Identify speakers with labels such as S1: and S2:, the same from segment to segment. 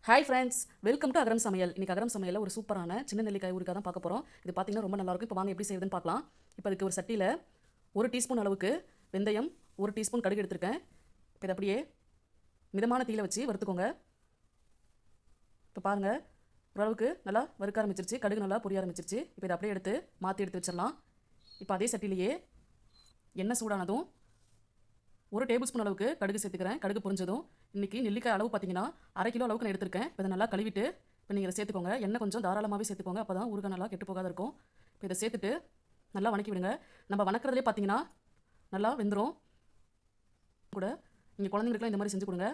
S1: Hi friends, welcome to அகரம் சமையல். இன்னைக்கு அகரம் சமையலில் ஒரு சூப்பரான சின்ன நெல்லிக்காய் ஊறுகாய் தான் பார்க்க போகிறோம். இது பார்த்தீங்கன்னா ரொம்ப நல்லாயிருக்கும். இப்போ வாங்க எப்படி செய்யுதுன்னு பார்க்கலாம். இப்போ அதுக்கு ஒரு சட்டியில் 1 டீஸ்பூன் அளவுக்கு வெந்தயம், 1 டீஸ்பூன் கடுகு எடுத்திருக்கேன். இப்போ இதை அப்படியே மிதமான தீயில வச்சு வறுத்துக்கோங்க. இப்போ பாருங்கள், ஓரளவுக்கு நல்லா வறுக்க ஆரம்பிச்சிருச்சு, கடுகு நல்லா பொரிய ஆரம்பிச்சிருச்சு. இப்போ இதை அப்படியே மாற்றி எடுத்து வச்சிடலாம். இப்போ அதே சட்டிலேயே எண்ணெய் சூடானதும் 1 டேபிள் ஸ்பூன் அளவுக்கு கடுகு சேர்த்துக்கிறேன். கடுகு பொரிஞ்சதும் இன்றைக்கி நெல்லிக்காய் அளவு பார்த்தீங்கன்னா 1/2 கிலோ அளவுக்கு நான் எடுத்திருக்கேன். இப்போ இதை நல்லா கழுவிட்டு இப்போ நீங்கள் இதை சேர்த்துக்கோங்க. எண்ணெய் கொஞ்சம் தாராளமாகவே சேர்த்துக்கோங்க, அப்போ தான் ஊறுகாய் நல்லா கெட்டு போகாத இருக்கும். இப்போ இதை சேர்த்துட்டு நல்லா வணக்கி விடுங்க. நம்ம வணக்கிறதுலே பார்த்தீங்கன்னா நல்லா வெந்துடும் கூட. நீங்கள் குழந்தைங்களுக்குலாம் இந்த மாதிரி செஞ்சு கொடுங்க.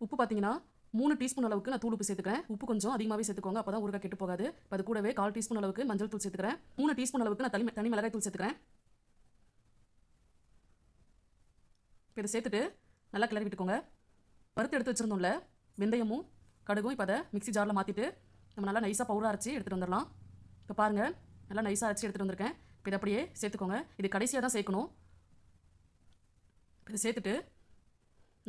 S1: உப்பு பார்த்தீங்கன்னா 3 டீஸ்பூன் அளவுக்கு நான் தூள் உப்பு சேர்த்துக்கிறேன். உப்பு கொஞ்சம் அதிகமாகவே சேர்த்துக்கோங்க, அப்போ தான் ஊறுகாய் கெட்டு போகாது. இப்போ அது கூடவே 1/4 டீஸ்பூன் அளவுக்கு மஞ்சள் தூள் சேர்த்துக்கிறேன். 3 டீஸ்பூன் அளவுக்கு நான் தனி மிளகாய் தூள் சேர்த்துக்கிறேன். இப்போ இதை சேர்த்துட்டு நல்லா கிளறி விட்டுக்கோங்க. வறுத்து எடுத்து வச்சுருந்தோம்ல வெந்தயமும் கடுகும், இப்போ அதை மிக்ஸி ஜாரில் மாற்றிட்டு நம்ம நல்லா நைஸாக பவுடர் அரைச்சி எடுத்துகிட்டு வந்துடலாம். இப்போ பாருங்கள், நல்லா நைஸாக அரைச்சி எடுத்துகிட்டு வந்திருக்கேன். இப்போ இதை அப்படியே சேர்த்துக்கோங்க. இது கடைசியாக தான் சேர்க்கணும். இதை சேர்த்துட்டு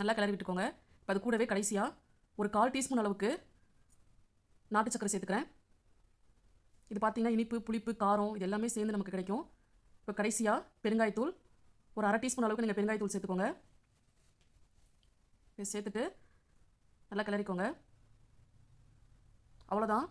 S1: நல்லா கிளறி விட்டுக்கோங்க. இப்போ அது கூடவே கடைசியாக ஒரு 1/4 டீஸ்பூன் அளவுக்கு நாட்டு சக்கரை சேர்த்துக்கிறேன். இது பார்த்திங்கன்னா இனிப்பு, புளிப்பு, காரம் இது எல்லாமே சேர்ந்து நமக்கு கிடைக்கும். இப்போ கடைசியாக பெருங்காயத்தூள் ஒரு 1/2 டீஸ்பூன் அளவுக்கு நீங்கள் பெருங்காயத்தூள் சேர்த்துக்கோங்க. இதை சேர்த்துட்டு நல்லா கிளறிக்கோங்க. அவ்வளோதான்,